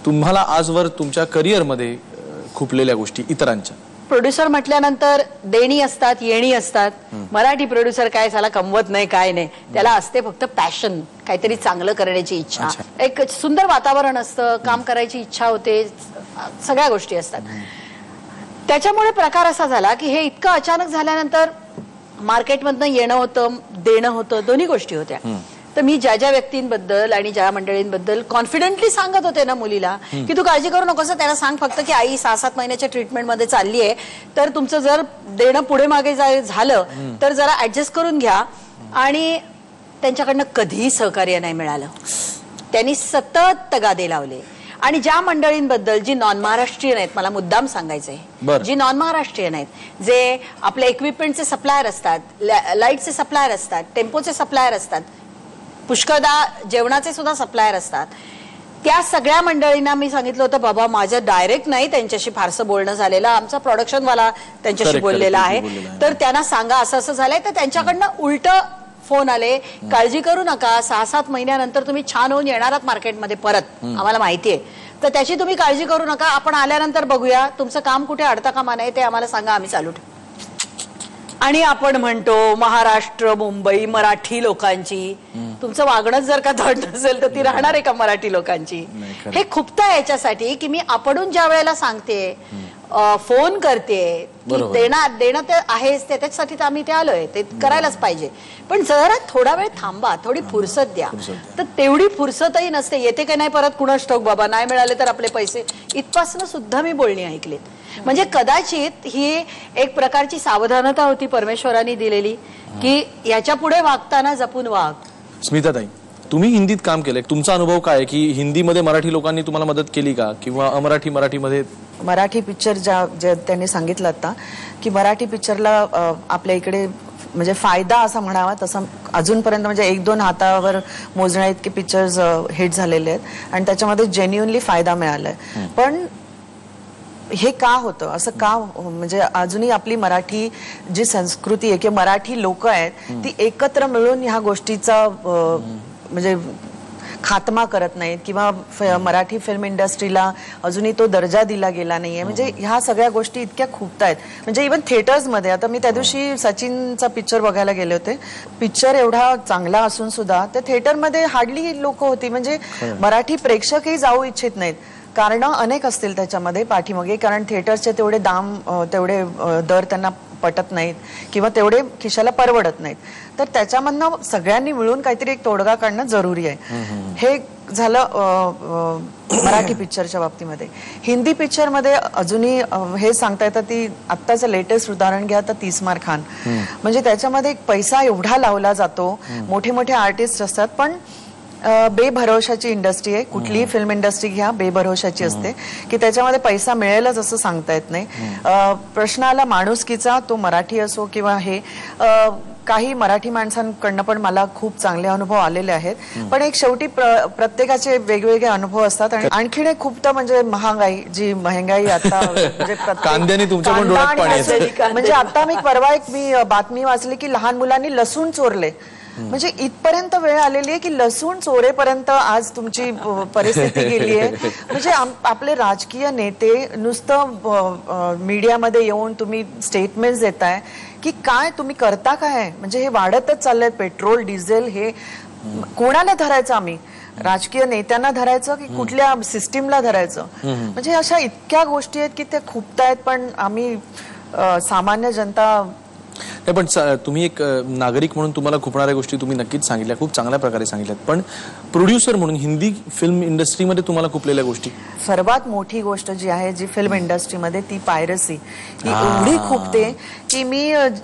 तुम्हाला आजवर तुमच्या करिअरमध्ये खुपलेल्या गोष्टी इतरांच्या? प्रोड्युसर म्हटल्यानंतर देणी असतात, येणी असतात. मराठी प्रोड्युसर काय झाला कमवत नाही, काय नाही, त्याला असते फक्त पॅशन, काहीतरी चांगलं करण्याची इच्छा, एक सुंदर वातावरण असतं, काम करायची इच्छा होते, सगळ्या गोष्टी असतात. त्याच्यामुळे प्रकार असा झाला की हे इतकं अचानक झाल्यानंतर मार्केटमधनं येणं होतं, देणं होतं, दोन्ही गोष्टी होत्या. तर मी ज्या ज्या व्यक्तींबद्दल आणि ज्या मंडळींबद्दल कॉन्फिडेंटली सांगत होते ना मुलीला की तू काळजी करू नकोस, त्याला सांग फक्त की आई 6-7 महिन्याच्या ट्रीटमेंटमध्ये चालली आहे, तर तुमचं जर देणं पुढे मागे झालं तर जरा ऍडजस्ट करून घ्या. आणि त्यांच्याकडनं कधीही सहकार्य नाही मिळालं. त्यांनी सतत तगादे लावले. आणि ज्या मंडळींबद्दल जी नॉन महाराष्ट्रीयन आहेत, मला मुद्दाम सांगायचंय, जी नॉन महाराष्ट्रीयन आहेत, जे आपले इक्विपमेंटचे सप्लायर असतात, लाईटचे सप्लायर असतात, टेम्पोचे सप्लायर असतात, पुष्कळदा जेवणाचे सुद्धा सप्लायर असतात, त्या सगळ्या मंडळींना मी सांगितलं होतं बाबा माझं डायरेक्ट नाही त्यांच्याशी फारसं बोलणं झालेलं, आमचा प्रोडक्शनवाला त्यांच्याशी बोललेला आहे, तर त्यांना सांगा असं असं झालंय. तर त्यांच्याकडनं उलट फोन आले, काळजी करू नका, 6-7 महिन्यानंतर तुम्ही छान होऊन येणार आहात मार्केटमध्ये परत, आम्हाला माहितीये, तर त्याची तुम्ही काळजी करू नका, आपण आल्यानंतर बघूया, तुमचं काम कुठे अडता कामा नये ते आम्हाला सांगा, आम्ही चालू ठेवू. आणि आपण म्हणतो महाराष्ट्र, मुंबई, मराठी लोकांची, तुमचं वागणं जर का धड नसेल तर ती राहणार आहे का मराठी लोकांची? हे खुपतं याच्यासाठी की मी आपणून ज्या वेळेला सांगते, फोन करते की देणं ते आहेच, त्याच्यासाठी तर आम्ही ते आलोय, ते करायलाच पाहिजे, पण जरा थोडा वेळ थांबा, थोडी फुरसत द्या. तर तेवढी फुरसतही नसते. येते की नाही परत कुणास ठाऊक बाबा, नाही मिळाले तर आपले पैसे, इथपासून सुद्धा मी बोलणी ऐकलीत. म्हणजे कदाचित ही एक प्रकारची सावधानता होती परमेश्वरांनी दिलेली की याच्या पुढे वागताना जपून वाग. स्मिताताई, तुम्ही हिंदीत काम केलंय, तुमचा अनुभव काय आहे की हिंदीमध्ये मराठी लोकांनी तुम्हाला मदत केली का, किंवा मराठीमध्ये? मराठी पिक्चर जे त्यांनी सांगितलं आता की मराठी पिक्चरला आपल्या इकडे म्हणजे फायदा असा म्हणावा तसं अजूनपर्यंत म्हणजे 1-2 हातावर मोजण्या इतके पिक्चर्स हिट झालेले आहेत आणि त्याच्यामध्ये जेन्युइनली फायदा मिळालाय. पण हे का होतं असं, का म्हणजे अजूनही आपली मराठी जी संस्कृती आहे किंवा मराठी लोक आहेत ती एकत्र मिळून ह्या गोष्टीचा म्हणजे खात्मा करत नाहीत, किंवा मराठी फिल्म इंडस्ट्रीला अजूनही तो दर्जा दिला गेला नाहीये. म्हणजे ह्या सगळ्या गोष्टी इतक्या खूपत आहेत. म्हणजे इव्हन थिएटर्समध्ये, आता मी त्या दिवशी सचिनचा पिक्चर बघायला गेले होते, पिक्चर एवढा चांगला असून सुद्धा त्या थिएटरमध्ये हार्डली लोक होती. म्हणजे मराठी प्रेक्षकही जाऊ इच्छित नाहीत. कारण अनेक असतील त्याच्यामध्ये पाठीमागे, कारण थिएटर्सचे तेवढे तेवढे दर त्यांना पटत नाहीत किंवा तेवढे खिशाला परवडत नाहीत. तर त्याच्यामधनं सगळ्यांनी मिळून काहीतरी एक तोडगा काढणं जरुरी आहे. हे झालं मराठी पिक्चरच्या बाबतीमध्ये. हिंदी पिक्चरमध्ये अजूनही हे सांगता येतं, ती आत्ताचं लेटेस्ट उदाहरण घ्या तर तीसमार खान. म्हणजे त्याच्यामध्ये पैसा एवढा लावला जातो, मोठे मोठे आर्टिस्ट असतात, पण बेभरोशाची इंडस्ट्री आहे. कुठलीही फिल्म इंडस्ट्री घ्या, बेभरोशाची असते की त्याच्यामध्ये पैसा मिळेलच असं सांगता येत नाही. प्रश्न आला माणुसकीचा, तो मराठी असो किंवा हे, काही मराठी माणसांकडनं पण मला खूप चांगले अनुभव आलेले आहेत. पण एक शेवटी प्रत्येकाचे वेगवेगळे अनुभव असतात. आणि आणखीन एक खूप तर म्हणजे महंगाई आता म्हणजे कांद्याने तुमच्या पण डोळ्यात पाणी. म्हणजे आता मी परवा मी बातमी वाचली की लहान मुलांनी लसूण चोरले. म्हणजे इथपर्यंत वेळ आलेली आहे की लसूण चोरेपर्यंत आज तुमची परिस्थिती गेली आहे. म्हणजे आपले राजकीय नेते नुसतं मीडियामध्ये येऊन तुम्ही स्टेटमेंट्स देताय की काय तुम्ही करता काय? म्हणजे हे वाढतच चाललंय. पेट्रोल, डिझेल, हे कोणाला धरायचं आम्ही? राजकीय नेत्यांना धरायचं की कुठल्या सिस्टीमला धरायचं? म्हणजे अशा इतक्या गोष्टी आहेत की त्या खूपतायत, पण आम्ही सामान्य जनता. पण तुम्ही एक नागरिक म्हणून तुम्हाला खुपणाऱ्या गोष्टी तुम्ही नक्कीच सांगितल्या, खूप चांगल्या प्रकारे सांगितल्यात. पण प्रोड्युसर म्हणून हिंदी फिल्म इंडस्ट्रीमध्ये तुम्हाला खुपलेल्या गोष्टी? सर्वात मोठी गोष्ट जी आहे जी फिल्म इंडस्ट्रीमध्ये, ती पायरसी. ही एवढी खूपते की मी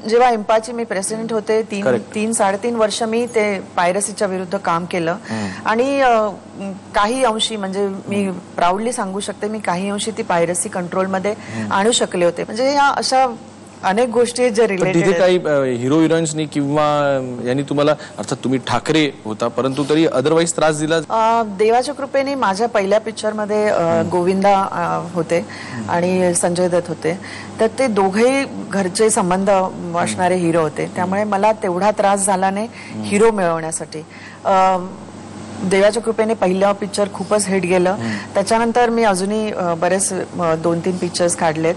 जेव्हा इम्पाची मी प्रेसिडेंट होते, 3-3.5 वर्ष मी ते पायरसीच्या विरुद्ध काम केलं. आणि काही अंशी, म्हणजे मी प्राऊडली सांगू शकते, मी काही अंशी ती पायरसी कंट्रोलमध्ये आणू शकले होते. म्हणजे या अशा अनेक गोष्टी ज्या रिलेटेड. तिथे काही हिरो हिरोईन्सनी किंवा यांनी तुम्हाला, अर्थात तुम्ही ठाकरे होता परंतु तरी अदरवाईज त्रास दिला? देवाच्या कृपेने माझ्या पहिल्या पिक्चरमध्ये गोविंदा होते आणि संजय दत्त होते. तर ते दोघेही घरचे संबंध असणारे हिरो होते, त्यामुळे मला तेवढा त्रास झाला नाही हिरो मिळवण्यासाठी. देवाच्या कृपेने पहिलं पिक्चर खूपच हिट गेलं. त्याच्यानंतर मी अजूनही बरेच 2-3 पिक्चर्स काढलेत.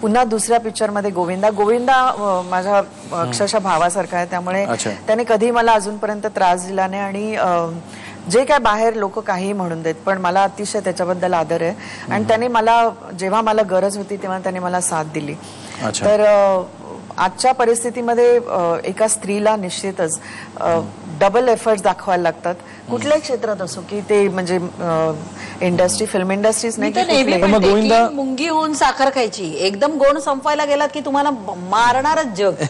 पुन्हा दुसऱ्या पिक्चरमध्ये गोविंदा माझ्या अक्षरशः भावासारखा आहे, त्यामुळे त्याने कधी मला अजूनपर्यंत त्रास दिला नाही. आणि जे काय बाहेर लोक काही म्हणून देत, पण मला अतिशय त्याच्याबद्दल आदर आहे. आणि त्याने मला जेव्हा मला गरज होती तेव्हा त्याने मला साथ दिली. तर आजच्या परिस्थितीमध्ये एका स्त्रीला निश्चितच डबल एफर्ट्स दाखवायला लागतात, कुठल्याही क्षेत्रात असो, की ते म्हणजे इंडस्ट्री, फिल्म इंडस्ट्रीज नाही. मुंगी होऊन साखर खायची, एकदम गोड संपायला गेलात की तुम्हाला मारणारच जग.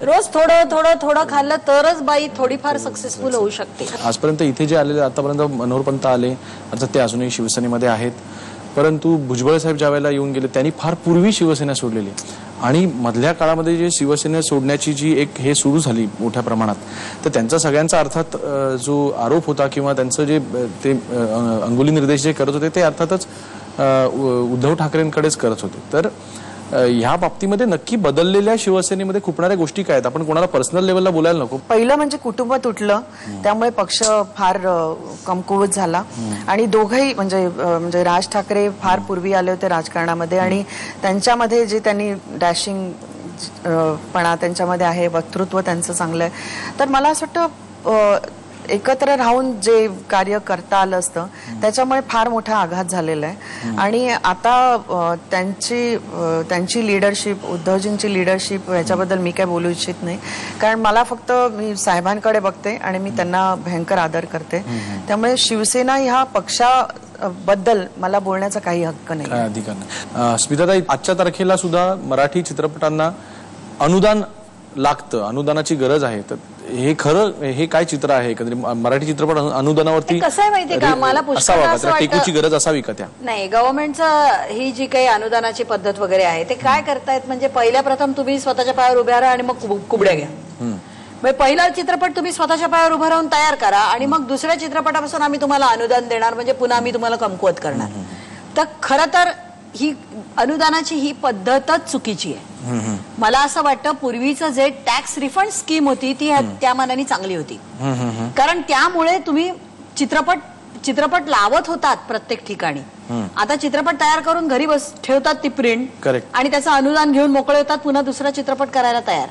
रोज थोडं थोडं थोडं खाल्लं तरच बाई थोडीफार सक्सेसफुल होऊ शकते. आजपर्यंत इथे जे आलेले, आतापर्यंत मनोहर पंत आले, अर्थात ते अजूनही शिवसेनेमध्ये आहेत, परंतु भुजबळ साहेब ज्या वेळेला येऊन गेले त्यांनी फार पूर्वी शिवसेना सोडलेली. आणि मधल्या काळामध्ये जे शिवसेना सोडण्याची जी एक हे सुरू झाली मोठ्या प्रमाणात, तर त्यांचा सगळ्यांचा अर्थात जो आरोप होता किंवा त्यांचं जे ते अंगुली निर्देश जे करत होते ते अर्थातच उद्धव ठाकरेंकडेच करत होते. तर ह्या बाबतीमध्ये नक्की बदललेल्या शिवसेनेमध्ये खुपणाऱ्या गोष्टी काय आहेत? आपण कोणाला पर्सनल लेवलला बोलायला नको. पहिलं म्हणजे कुटुंब तुटलं, त्यामुळे पक्ष फार कमकुवत झाला. आणि दोघंही म्हणजे राज ठाकरे फार पूर्वी आले होते राजकारणामध्ये, आणि त्यांच्यामध्ये जे त्यांनी डॅशिंग पणा त्यांच्यामध्ये आहे, वक्तृत्व त्यांचं चांगलं आहे. तर मला असं वाटतं एकत्र राहून जे कार्य करता आलं असतं त्याच्यामुळे फार मोठा आघात झालेला आहे. आणि आता त्यांची लिडरशिप, उद्धवजींची लिडरशिप, याच्याबद्दल मी काय बोलू इच्छित नाही, कारण मला फक्त मी साहेबांकडे बघते आणि मी त्यांना भयंकर आदर करते. त्यामुळे शिवसेना ह्या पक्षाबद्दल मला बोलण्याचा काही हक्क नाही, अधिकार नाही. स्मिताताई, आजच्या तारखेला सुद्धा मराठी चित्रपटांना अनुदान लागतं, अनुदानाची गरज आहे. तर हे खरं, हे काय चित्र आहे एकंदरीत मराठी चित्रपट अनुदानावरती? कसं आहे माहितीये का, मला टेकूची गरज असावी का? त्या नाही, गव्हर्नमेंटचं ही जी काही अनुदानाची पद्धत वगैरे आहे ते काय करतायत म्हणजे पहिल्या प्रथम तुम्ही स्वतःच्या पायावर उभ्या राहा आणि मग कुबड्या घ्या. म्हणजे पहिला चित्रपट तुम्ही स्वतःच्या पायावर उभं राहून तयार करा आणि मग दुसऱ्या चित्रपटापासून आम्ही तुम्हाला अनुदान देणार, म्हणजे पुन्हा आम्ही तुम्हाला कमकुवत करणार. तर खरं तर ही अनुदानाची ही पद्धतच चुकीची आहे. मला असं वाटतं पूर्वीचं जे टॅक्स रिफंड स्कीम होती ती त्या मानाने चांगली होती, कारण त्यामुळे तुम्ही चित्रपट लावत होतात प्रत्येक ठिकाणी. आता चित्रपट तयार करून घरी ठेवतात ती प्रिंट, आणि त्याचं अनुदान घेऊन मोकळे होतात, पुन्हा दुसरा चित्रपट करायला तयार.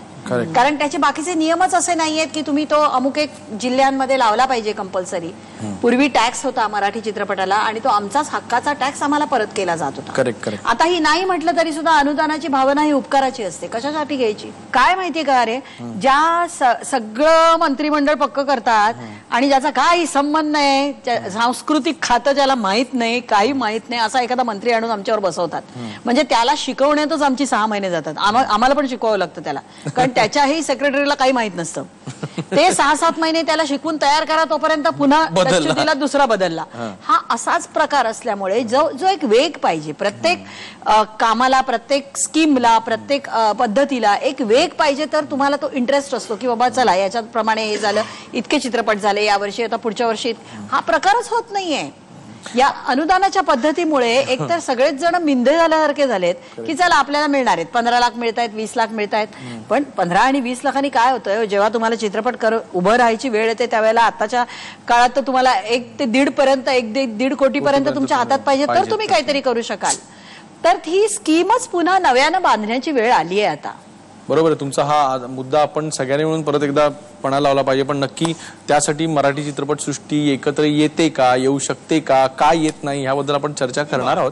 कारण त्याचे बाकीचे नियमच असे नाहीयेत की तुम्ही तो अमुक एक जिल्ह्यांमध्ये लावला पाहिजे कंपल्सरी. पूर्वी टॅक्स होता मराठी चित्रपटाला आणि तो आमचाच हक्काचा टॅक्स आम्हाला परत केला जात होता. आता ही नाही म्हटलं तरी सुद्धा अनुदानाची भावना ही उपकाराची असते. कशासाठी घ्यायची काय माहितीये का? अरे, ज्या सगळं मंत्रिमंडळ पक्क करतात आणि ज्याचा काही संबंध नाही, सांस्कृतिक खातं ज्याला माहित नाही, काही माहित नाही, असा एखादा मंत्री आणून आमच्यावर बसवतात. म्हणजे त्याला शिकवण्यातच आमची 6 महिने जातात. आम्हाला पण शिकवावं लागतं त्याला, कारण त्याच्याही सेक्रेटरीला काही माहित नसतं. ते 6-7 महिने त्याला शिकवून तयार करा, तोपर्यंत पुन्हा दिला दुसरा बदलला. हा असाच प्रकार असल्यामुळे जो एक वेग पाहिजे प्रत्येक कामाला, प्रत्येक स्कीमला, प्रत्येक पद्धतीला एक वेग पाहिजे. तर तुम्हाला तो इंटरेस्ट असतो की बाबा चला याच्याप्रमाणे हे झालं, इतके चित्रपट झाले यावर्षी, आता पुढच्या वर्षी. हा प्रकारच होत नाहीये. या अनुदानाच्या पद्धतीमुळे एकतर सगळेच जण मिंधे झाल्यासारखे झालेत की चला आपल्याला मिळणार आहेत 15 लाख मिळतायत, 20 लाख मिळतायत. पण 15 आणि 20 लाखांनी काय होतंय, जेव्हा तुम्हाला चित्रपट उभं राहायची वेळ येते त्यावेळेला आताच्या काळात तर तुम्हाला 1 ते 1.5 पर्यंत, 1 ते 1.5 कोटीपर्यंत तुमच्या हातात पाहिजे तर तुम्ही काहीतरी करू शकाल. तर ही स्कीमच पुन्हा नव्यानं बांधण्याची वेळ आली आहे आता. बरोबर आहे तुमचा हा मुद्दा आपण सगळ्यांनी मिळून परत एकदा पणा लावला पाहिजे. पण नक्की त्यासाठी मराठी चित्रपटसृष्टी एकत्र येते का, येऊ शकते का, काय येत नाही, याबद्दल आपण चर्चा करणार आहोत.